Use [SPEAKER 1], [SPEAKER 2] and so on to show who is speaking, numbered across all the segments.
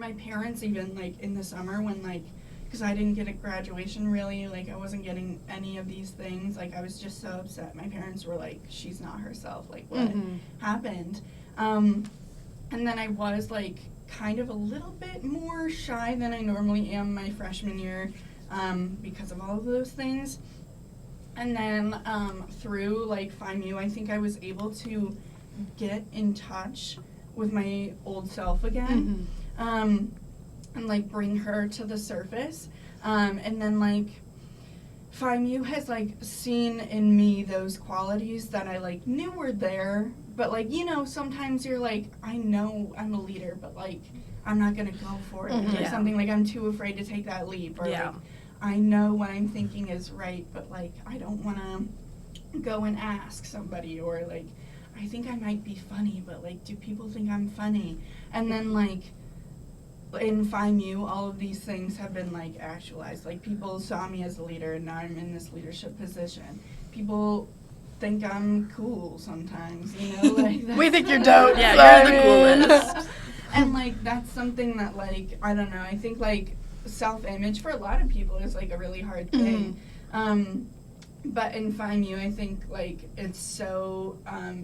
[SPEAKER 1] my parents even, like, in the summer when, like, because I didn't get a graduation really, like, I wasn't getting any of these things, like, I was just so upset. My parents were like, she's not herself, like, what happened? And then I was, like, kind of a little bit more shy than I normally am my freshman year, because of all of those things. And then through, like, FIMU, I think I was able to get in touch with my old self again, and, like, bring her to the surface. And then, like, FIMU has, like, seen in me those qualities that I, like, knew were there. But, like, you know, sometimes you're like, I know I'm a leader, but, like, I'm not going to go for it or something. Like, I'm too afraid to take that leap. Or, like, I know what I'm thinking is right, but, like, I don't want to go and ask somebody. Or, like, I think I might be funny, but, like, do people think I'm funny? And then, like, in FIMU, all of these things have been, like, actualized. Like, people saw me as a leader, and now I'm in this leadership position. People think I'm cool sometimes, you know? Like,
[SPEAKER 2] we think you're dope.
[SPEAKER 3] Yeah, you're the coolest.
[SPEAKER 1] And, like, that's something that, like, I don't know, I think, like, self-image for a lot of people is, like, a really hard thing. But in FIMU, I think, like, it's so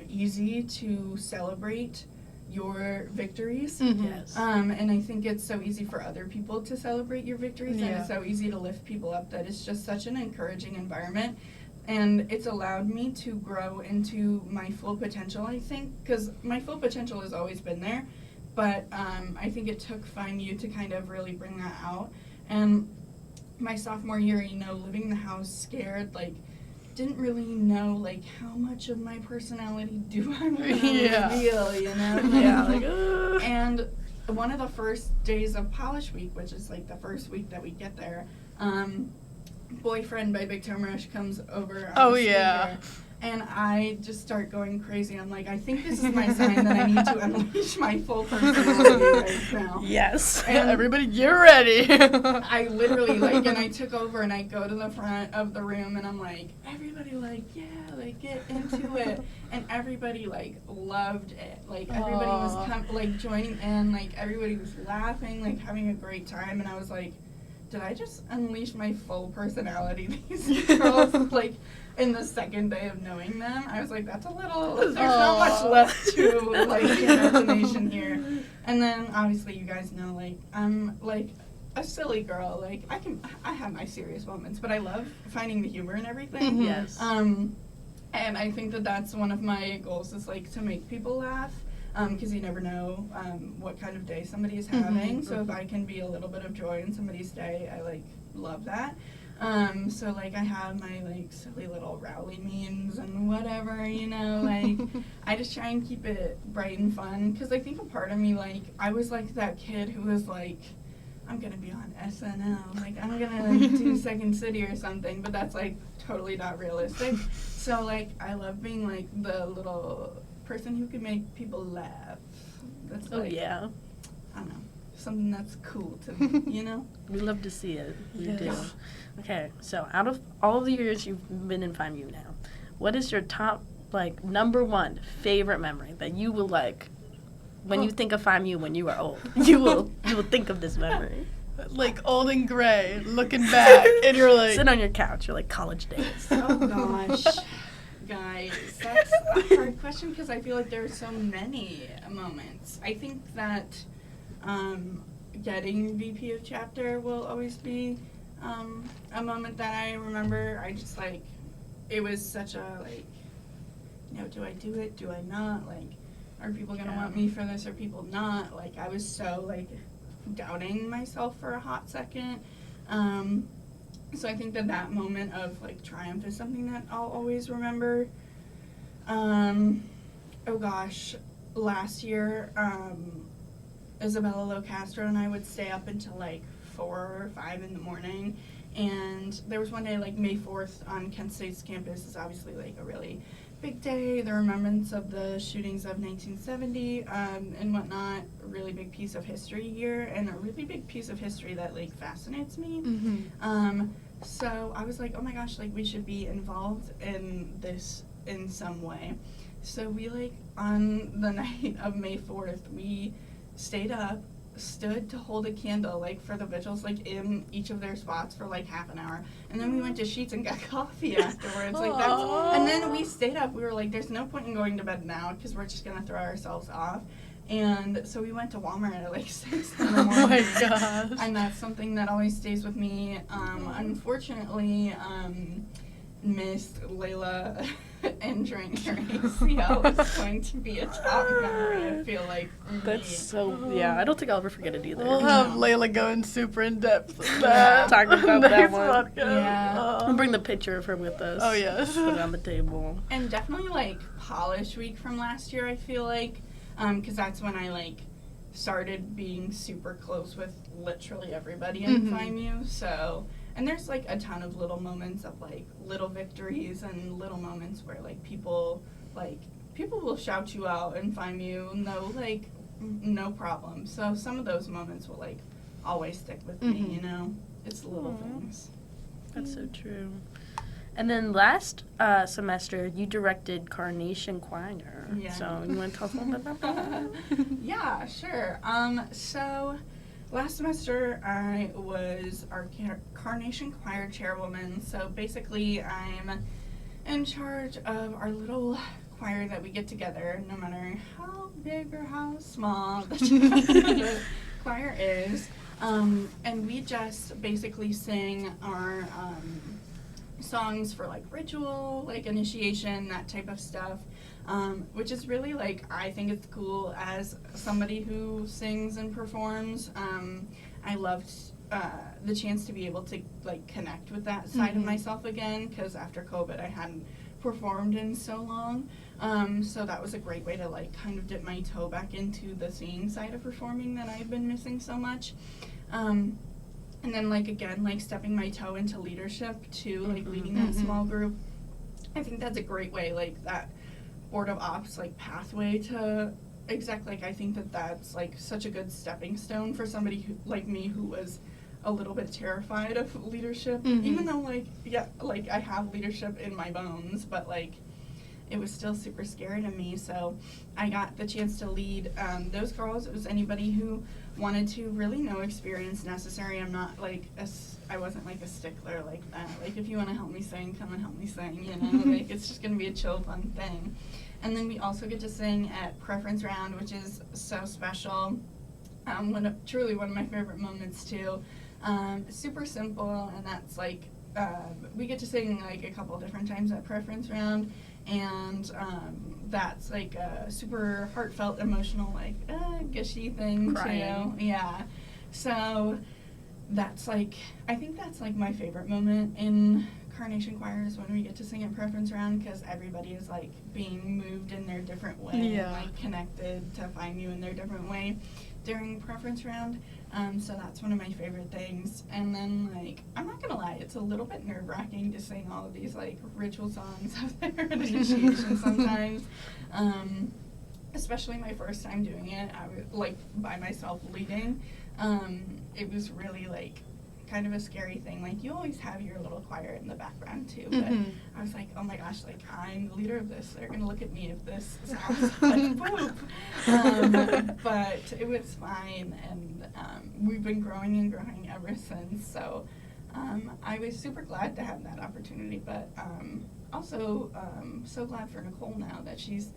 [SPEAKER 1] easy to celebrate your victories.
[SPEAKER 3] Yes.
[SPEAKER 1] And I think it's so easy for other people to celebrate your victories, and it's so easy to lift people up that it's just such an encouraging environment. And it's allowed me to grow into my full potential, I think, because my full potential has always been there, but I think it took FIMU to kind of really bring that out. And my sophomore year, you know, living in the house scared, like, didn't really know, like, how much of my personality do I reveal, you know? And one of the first days of Polish Week, which is, like, the first week that we get there, Boyfriend by Big Tom Rush comes over on the speaker, and I just start going crazy. I'm like, I think this is my sign that I need to unleash my full personality right now.
[SPEAKER 3] Yes.
[SPEAKER 1] And
[SPEAKER 2] everybody get ready.
[SPEAKER 1] I literally, like, and I took over, and I go to the front of the room, and I'm like, everybody, like, yeah, like, get into it. And everybody, like, loved it. Like, everybody was, like, joining in. Like, everybody was laughing, like, having a great time. And I was like, did I just unleash my full personality? These girls, like, in the second day of knowing them, I was like, that's a little, there's not much left to, like, imagination here. And then, obviously, you guys know, like, I'm, like, a silly girl. Like, I have my serious moments, but I love finding the humor in everything.
[SPEAKER 3] Yes.
[SPEAKER 1] And I think that that's one of my goals, is, like, to make people laugh. Because you never know what kind of day somebody is having. So if I can be a little bit of joy in somebody's day, I, like, love that. So, like, I have my, like, silly little Rowley memes and whatever, you know, like, I just try and keep it bright and fun. Because I think a part of me, like, I was, like, that kid who was, like, I'm going to be on SNL. Like, I'm going to do Second City or something. But that's, like, totally not realistic. So, like, I love being, like, the little person who can make people laugh. That's like, I don't know, something that's cool to me, you know?
[SPEAKER 3] We love to see it. We do.
[SPEAKER 1] Yeah.
[SPEAKER 3] Okay, so out of all of the years you've been in FIMU now, what is your top, like, number one favorite memory that you will, like, when you think of FIMU when you are old, you will think of this memory?
[SPEAKER 2] Like, old and gray, looking back, and you're like,
[SPEAKER 3] sit on your couch, you're like, college days.
[SPEAKER 1] Oh gosh. Guys, that's a hard question because I feel like there are so many moments. I think that getting VP of chapter will always be a moment that I remember. I just, like, it was such a, like, you know, do I do it? Do I not? Like, are people going to want me for this? Are people not? Like, I was so, like, doubting myself for a hot second. So I think that moment of, like, triumph is something that I'll always remember. Oh gosh, last year, Isabella Locastro and I would stay up until, like, 4 or 5 in the morning. And there was one day, like, May 4th on Kent State's campus is obviously, like, a really big day. The remembrance of the shootings of 1970 and whatnot, a really big piece of history here, and a really big piece of history that, like, fascinates me. So I was like, oh my gosh, like, we should be involved in this in some way. So we, like, on the night of May 4th, we stayed up, stood to hold a candle, like, for the vigils, like, in each of their spots for, like, half an hour. And then we went to Sheets and got coffee afterwards. Like, that's, and then we stayed up. We were like, there's no point in going to bed now because we're just going to throw ourselves off. And so we went to Walmart at, like, 6 in the morning.
[SPEAKER 2] Oh my gosh.
[SPEAKER 1] And that's something that always stays with me. Unfortunately, Miss Layla entering her ACL is going to be a top memory, I feel like, for me.
[SPEAKER 3] That's so, yeah, I don't think I'll ever forget it either.
[SPEAKER 2] We'll have Layla going super in depth on that.
[SPEAKER 3] Talk about that
[SPEAKER 2] Next
[SPEAKER 3] one.
[SPEAKER 2] podcast.
[SPEAKER 1] Yeah.
[SPEAKER 3] We'll bring the picture of her with us.
[SPEAKER 2] Oh, yes.
[SPEAKER 3] Put it on the table.
[SPEAKER 1] And definitely, like, Polish Week from last year, I feel like, because that's when I, like, started being super close with literally everybody in FIMU, so, and there's, like, a ton of little moments of, like, little victories and little moments where, like, people will shout you out in FIMU, no problem. So some of those moments will, like, always stick with me, you know? It's little things.
[SPEAKER 3] That's so true. And then last semester, you directed Carnation Choir.
[SPEAKER 1] Yeah.
[SPEAKER 3] So you want to tell us a little bit about that?
[SPEAKER 1] Yeah, sure. So last semester I was our Carnation Choir chairwoman. So basically I'm in charge of our little choir that we get together, no matter how big or how small the choir is. And we just basically sing our songs for, like, ritual, like, initiation, that type of stuff, which is really, like, I think it's cool as somebody who sings and performs. I loved the chance to be able to, like, connect with that side of myself again, because after COVID I hadn't performed in so long, so that was a great way to, like, kind of dip my toe back into the singing side of performing that I've been missing so much. And then, like, again, like, stepping my toe into leadership, too, like, leading that small group. I think that's a great way, like, that board of ops, like, pathway to exec. Like, I think that that's, like, such a good stepping stone for somebody who, like me, who was a little bit terrified of leadership. Even though, like, yeah, like, I have leadership in my bones, but, like, it was still super scary to me. So I got the chance to lead those girls. It was anybody who wanted to, really no experience necessary. I'm not, like, I wasn't, like, a stickler like that. Like, if you want to help me sing, come and help me sing, you know? Like, it's just going to be a chill, fun thing. And then we also get to sing at Preference Round, which is so special. Truly one of my favorite moments, too. Super simple, and that's, like, we get to sing, like, a couple different times at Preference Round, and that's, like, a super heartfelt, emotional, like, gushy thing,
[SPEAKER 3] Crying.
[SPEAKER 1] too. Yeah. So that's, like, I think that's, like, my favorite moment in Carnation Choir is when we get to sing at Preference Round, because everybody is, like, being moved in their different way, and, like, connected to find you in their different way during Preference Round. So that's one of my favorite things. And then, like, I'm not gonna lie, it's a little bit nerve-wracking to sing all of these, like, ritual songs out there at initiation sometimes. Especially my first time doing it, I was, like, by myself leading. It was really, like, kind of a scary thing. Like, you always have your little choir in the background, too. But I was like, oh my gosh, like, I'm the leader of this. They're gonna look at me if this sounds like poop. But it was fine, and we've been growing and growing ever since. So I was super glad to have that opportunity, but also so glad for Nicole now that she's,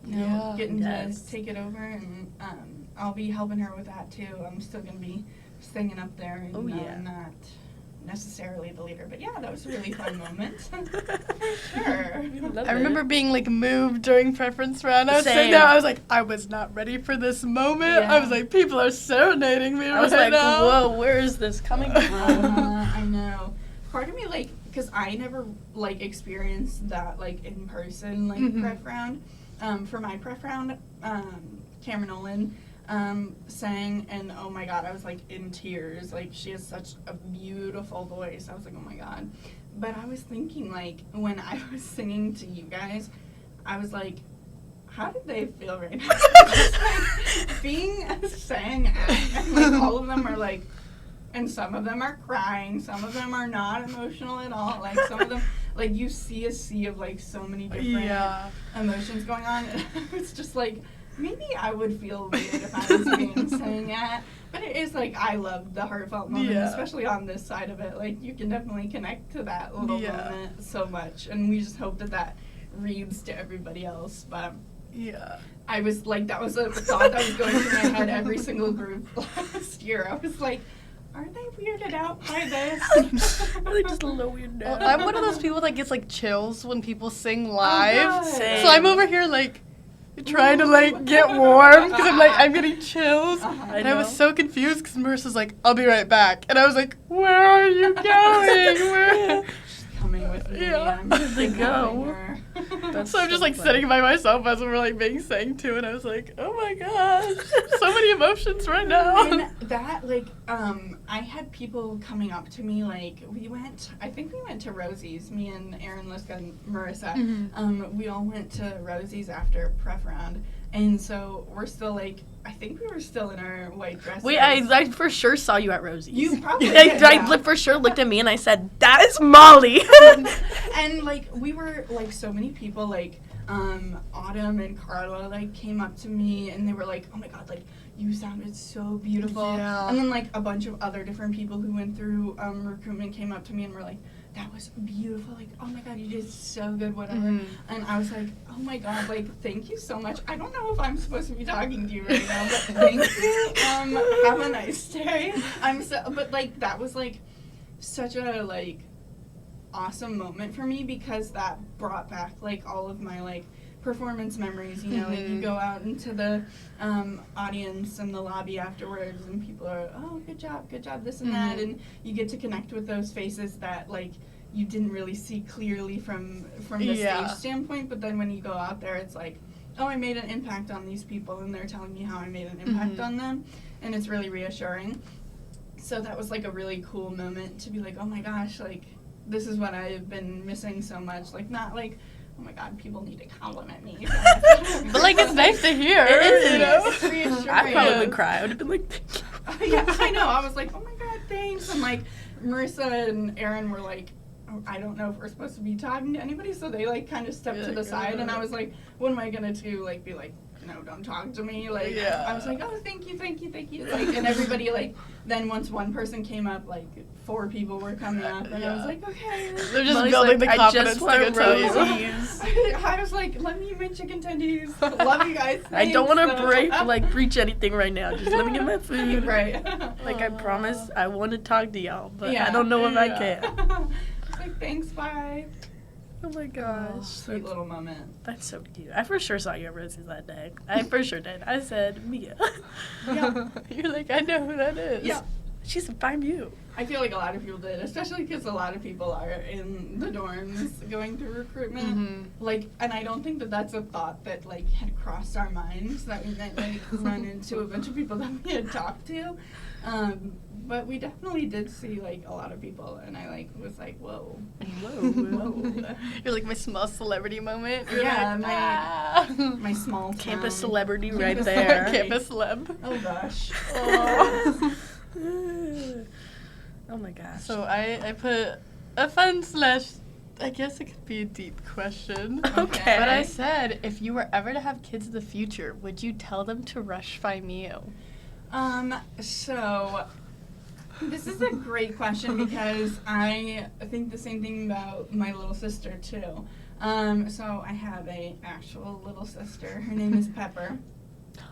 [SPEAKER 1] you know, getting to take it over, and I'll be helping her with that too. I'm still gonna be singing up there, and I'm not necessarily the leader, but yeah, that was a really fun moment. For sure.
[SPEAKER 2] I remember being, like, moved during Preference Round. I was
[SPEAKER 3] Same.
[SPEAKER 2] sitting there, I was like, I was not ready for this moment.
[SPEAKER 1] Yeah.
[SPEAKER 2] I was like, people are serenading me
[SPEAKER 3] I was
[SPEAKER 2] right
[SPEAKER 3] like,
[SPEAKER 2] now.
[SPEAKER 3] whoa, where is this coming from?
[SPEAKER 1] I know. Part of me, like, because I never, like, experienced that, like, in person, like, pref round. For my pref round, Cameron Nolan sang, and oh my god, I was, like, in tears. Like, she has such a beautiful voice. I was like, oh my god. But I was thinking, like, when I was singing to you guys, I was like, how did they feel right now? Just, like, being sang at, and, like, all of them are, like, and some of them are crying, some of them are not emotional at all. Like, some of them, like, you see a sea of, like, so many different emotions going on. And it's just like, maybe I would feel weird if I was being sang at. But it is like, I love the heartfelt moment,
[SPEAKER 2] Yeah.
[SPEAKER 1] especially on this side of it. Like, you can definitely connect to that little
[SPEAKER 2] Yeah.
[SPEAKER 1] moment so much. And we just hope that that reads to everybody else. But
[SPEAKER 2] Yeah.
[SPEAKER 1] I was like, that was a thought that was going through my head every single group last year. I was like, are they weirded out by this?
[SPEAKER 3] Are they just a little weird now?
[SPEAKER 2] I'm one of those people that gets like chills when people sing live.
[SPEAKER 1] God.
[SPEAKER 3] Same.
[SPEAKER 2] So I'm over here like trying to like get warm because I'm like I'm getting chills.
[SPEAKER 1] Uh-huh.
[SPEAKER 2] And I was so confused because Marissa's like, I'll be right back. And I was like, where are you going? Where?
[SPEAKER 1] She's coming with me.
[SPEAKER 2] Yeah.
[SPEAKER 1] I'm
[SPEAKER 3] Where'd they
[SPEAKER 1] kidnapping
[SPEAKER 3] go?
[SPEAKER 1] her.
[SPEAKER 2] So I'm just like
[SPEAKER 3] so
[SPEAKER 2] sitting by myself as we're like being sang to, and I was like, oh my gosh, so many emotions right now.
[SPEAKER 1] And that, like, I had people coming up to me, like, I think we went to Rosie's, me and Erin, Liska, and Marissa.
[SPEAKER 2] Mhm.
[SPEAKER 1] We all went to Rosie's after pref round, and so we're still, like, I think we were still in our white dresses.
[SPEAKER 3] Wait, I for sure saw you at Rosie's.
[SPEAKER 1] You probably
[SPEAKER 3] I,
[SPEAKER 1] did,
[SPEAKER 3] I
[SPEAKER 1] yeah.
[SPEAKER 3] for sure looked at me and I said, that is Molly.
[SPEAKER 1] And, like, we were, like, so many people, like, Autumn and Carla, like, came up to me, and they were like, oh my god, like, you sounded so beautiful.
[SPEAKER 2] Yeah.
[SPEAKER 1] And then, like, a bunch of other different people who went through recruitment came up to me and were like, that was beautiful, like, oh my god, you did so good, whatever.
[SPEAKER 2] Mhm.
[SPEAKER 1] And I was like, oh my god, like, thank you so much. I don't know if I'm supposed to be talking to you right now, but thank you. Have a nice day. But, like, that was, like, such a, like, awesome moment for me because that brought back, like, all of my, like, performance memories, you know, like, you
[SPEAKER 2] Mhm.
[SPEAKER 1] go out into the audience and the lobby afterwards and people are, oh, good job, this and that,
[SPEAKER 2] Mhm.
[SPEAKER 1] and you get to connect with those faces that, like, you didn't really see clearly from the
[SPEAKER 2] Yeah.
[SPEAKER 1] stage standpoint, but then when you go out there, it's like, oh, I made an impact on these people, and they're telling me how I made an impact
[SPEAKER 2] Mhm.
[SPEAKER 1] on them, and it's really reassuring. So that was, like, a really cool moment to be like, oh my gosh, like, this is what I've been missing so much. Like, not like, oh my god, people need to compliment me.
[SPEAKER 2] But like it's nice to hear.
[SPEAKER 3] It is.
[SPEAKER 2] You know?
[SPEAKER 1] It's reassuring.
[SPEAKER 3] I probably would cry. I would have been like, thank you.
[SPEAKER 1] Yeah, I know. I was like, oh my god, thanks. And, like, Marissa and Erin were like, oh, I don't know if we're supposed to be talking to anybody, so they, like, kind of stepped
[SPEAKER 2] You're
[SPEAKER 1] to the
[SPEAKER 2] like,
[SPEAKER 1] side, and I was like, what am I gonna do? Like, be like, no, don't talk to me. Like,
[SPEAKER 2] Yeah.
[SPEAKER 1] I was like, oh, thank you. Like, and everybody, like, then once one person came up, like, 4 people were coming up, and I was
[SPEAKER 2] Yeah.
[SPEAKER 1] like, okay.
[SPEAKER 2] They're just
[SPEAKER 3] Molly's
[SPEAKER 2] building
[SPEAKER 3] like,
[SPEAKER 2] the
[SPEAKER 3] I
[SPEAKER 2] confidence
[SPEAKER 3] just
[SPEAKER 2] to
[SPEAKER 3] want
[SPEAKER 2] go tell you.
[SPEAKER 3] Rosie's.
[SPEAKER 1] I was like, let me eat my chicken tendies. Love you guys.
[SPEAKER 3] I don't want
[SPEAKER 1] Thanks,
[SPEAKER 3] to breach anything right now. Just let me get my food.
[SPEAKER 1] Right.
[SPEAKER 3] Like, I promise I want to talk to y'all, but
[SPEAKER 1] Yeah.
[SPEAKER 3] I don't know if I
[SPEAKER 2] Yeah.
[SPEAKER 3] can.
[SPEAKER 1] It's like, thanks, bye.
[SPEAKER 3] Oh my gosh.
[SPEAKER 1] Sweet little moment.
[SPEAKER 3] That's so cute. I for sure saw you at Rosie's that day. I for sure did. I said, Mia.
[SPEAKER 1] Yeah.
[SPEAKER 2] You're like, I know who that is.
[SPEAKER 1] Yeah.
[SPEAKER 3] She said, find you.
[SPEAKER 1] I feel like a lot of people did, especially because a lot of people are in the dorms going through recruitment.
[SPEAKER 2] Mhm.
[SPEAKER 1] Like, and I don't think that that's a thought that, like, had crossed our minds, that we might, like, run into a bunch of people that we had talked to. But we definitely did see, like, a lot of people, and I, like, was like, whoa. Whoa.
[SPEAKER 2] You're like my small celebrity moment. You're
[SPEAKER 1] Yeah,
[SPEAKER 2] like,
[SPEAKER 1] my-
[SPEAKER 2] ah.
[SPEAKER 1] My small
[SPEAKER 3] Campus
[SPEAKER 1] town.
[SPEAKER 3] celebrity right
[SPEAKER 1] Campus
[SPEAKER 3] there.
[SPEAKER 2] Campus celeb.
[SPEAKER 1] Oh, gosh.
[SPEAKER 2] Oh.
[SPEAKER 3] Oh my gosh.
[SPEAKER 2] So I put a fun / I guess it could be a deep question.
[SPEAKER 3] Okay.
[SPEAKER 2] But I said, if you were ever to have kids in the future, would you tell them to rush FIMU?
[SPEAKER 1] So this is a great question because I think the same thing about my little sister too. So I have a actual little sister. Her name is Pepper.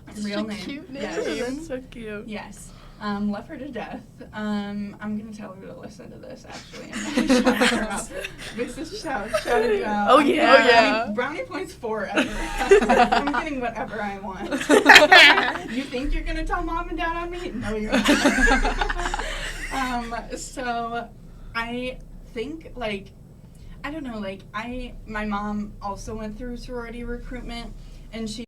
[SPEAKER 2] That's
[SPEAKER 1] Real
[SPEAKER 2] such a
[SPEAKER 1] name.
[SPEAKER 2] cute name.
[SPEAKER 1] Yes.
[SPEAKER 3] That's so cute.
[SPEAKER 1] Yes. Love her to death. I'm gonna tell her to listen to this. Actually, I'm gonna shout her out. This is shouted you out.
[SPEAKER 3] Oh,
[SPEAKER 1] I'm
[SPEAKER 3] yeah.
[SPEAKER 1] getting
[SPEAKER 2] Oh, yeah.
[SPEAKER 1] Brownie points forever. I'm getting whatever I want. You think you're gonna tell mom and dad on me? No, you're not. So I think, like, I don't know, like, my mom also went through sorority recruitment, and she